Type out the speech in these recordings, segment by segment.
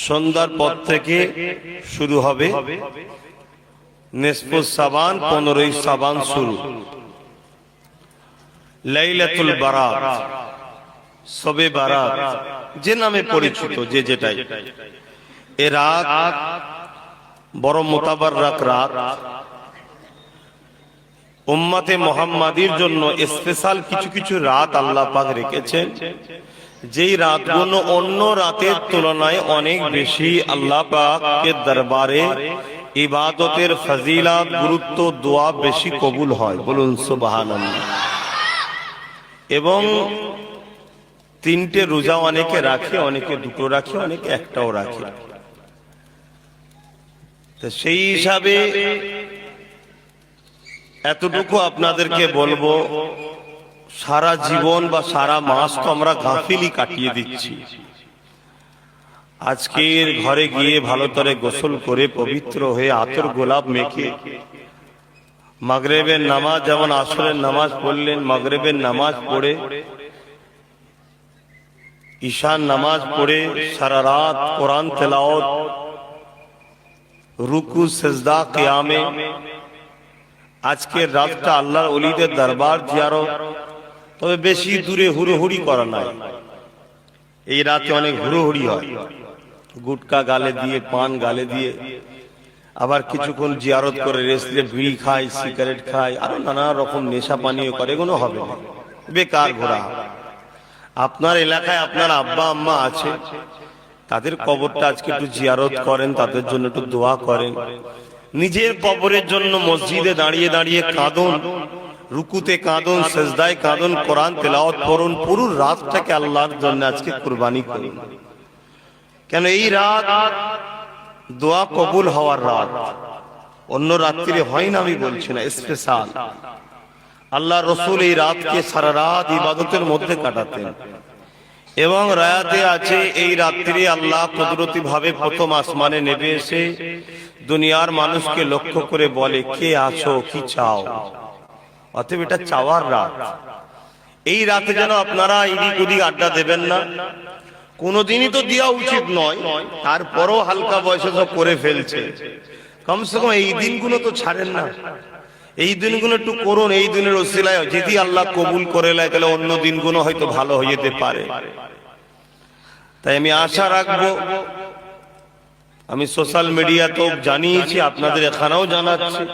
সন্ধ্যার পর থেকে শুরু হবে নিসফুস সাবান, 15ই সাবান শুরু। লাইলাতুল বারাত, শবে বারাত যে নামে পরিচিত, যে যেটাই, এ রাত বড় মোতাবাররাক রাত। উম্মতে মুহাম্মাদির জন্য স্পেশাল কিছু কিছু রাত আল্লাহ পাক রেখেছেন, যেই রাতগুলো অন্য রাতের তুলনায় অনেক বেশি আল্লাহ পাকের দরবারে ইবাদতের ফজিলত, গুরুত্ব, দোয়া বেশি কবুল হয়। বলুন সুবহানাল্লাহ। এবং 3টে রোজা অনেকে রাখে, অনেকে 2টো রাখে, অনেকে 1টাও রাখে। তো সেই হিসাবে এতটুকু আপনাদেরকে বলবো, সারা জীবন বা সারা মাস তো আমরা গাফিলি কাটিয়ে দিচ্ছি। আজকের ঘরে গিয়ে ভালো করে গোসল করে পবিত্র হয়ে আতর গোলাপ মেখে মাগরিবের নামাজ, যেমন আসরের নামাজ পড়লেন, মাগরিবের নামাজ পড়ে ঈশার নামাজ পড়ে সারা রাত কোরআন তেলাওয়াত, রুকু, সিজদা, কিয়ামে আজকের রাতটা আল্লাহর ওলিদের দরবার জিয়ারত। তবে বেশি দূরে হুড়োহুড়ি করা নাই। এই রাতে অনেক হুড়োহুড়ি হয়, গুটকা গালে দিয়ে, পান গালে দিয়ে, আবার কিছুক্ষণ জিয়ারত করে রেস্ট নিয়ে বিড়ি খায়, সিগারেট খায়, আরো নানা রকম নেশা পানীয় করে। এগুলো হবে না, বেকার ঘোরা। আপনার এলাকায় আপনার আব্বা আম্মা আছে, তাদের কবরটা আজকে একটু জিয়ারত করেন, তাদের জন্য একটু দোয়া করেন। নিজের কবরের জন্য মসজিদে দাঁড়িয়ে দাঁড়িয়ে কাঁদুন, রুকুতে কাঁদুন, সিজদায় কাঁদুন, কোরআন তেলাওয়াত করুন। পুরো রাতটাকে আল্লাহর জন্য আজকে কুরবানি করুন। কেন এই রাত দোয়া কবুল হওয়ার রাত, অন্য রাত্রিরে হয় না আমি বলছি না, স্পেশাল। আল্লাহ রসুল এই রাতকে সারা রাত ইবাদতের মধ্যে কাটাতেন। এবং রায়াতে আছে, এই রাত্রি আল্লাহ কুদরতি ভাবে প্রথম আসমানে নেমে এসে দুনিয়ার মানুষকে লক্ষ্য করে বলে, কে আছো, কি চাও। অতএব এটা চাওয়ার রাত। এই রাতে যেন আপনারা এদিক ওদিক আড্ডা দেবেন না। কোনদিনই তো দেওয়া উচিত নয়, তারপরও হালকা বয়সে সব করে ফেলছে। কমসে কম এই দিনগুলো তো ছাড়েন না। এই দিনগুলো একটু করুন। এই দিনের ওসিলায় যদি আল্লাহ কবুল করে নেয়, তাহলে অন্য দিনগুলো হয়তো ভালো হয়ে যেতে পারে। তাই আমি আশা রাখবো, আমি সোশ্যাল মিডিয়াতেও জানিয়েছি, আপনাদের এখানেও জানাচ্ছি,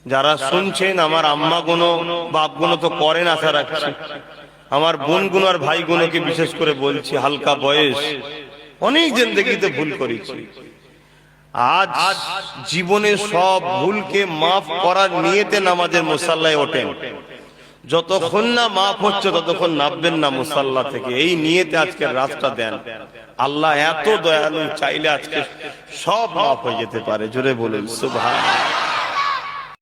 যারা শুনছেন, আমার আম্মা গুলো, বাপ গুলো তো করেন, আশা রাখছি। আমার বোন গুলো আর ভাই গুলোকে বিশেষ করে বলছি, হালকা বয়স, অনেক জিন্দেগিতে ভুল করেছি। আজ জীবনে সব ভুলকে মাফ করার নিয়তে নামাজের মুসাল্লায় ওঠেন। যতক্ষণ না মাফ হচ্ছে ততক্ষণ নামবেন না মুসাল্লা থেকে। এই নিয়তে আজকে রাতটা দেন। আল্লাহ এত দয়ালু, চাইলে আজকে সব মাফ হয়ে যেতে পারে। জোরে বলুন সুবহানাল্লাহ।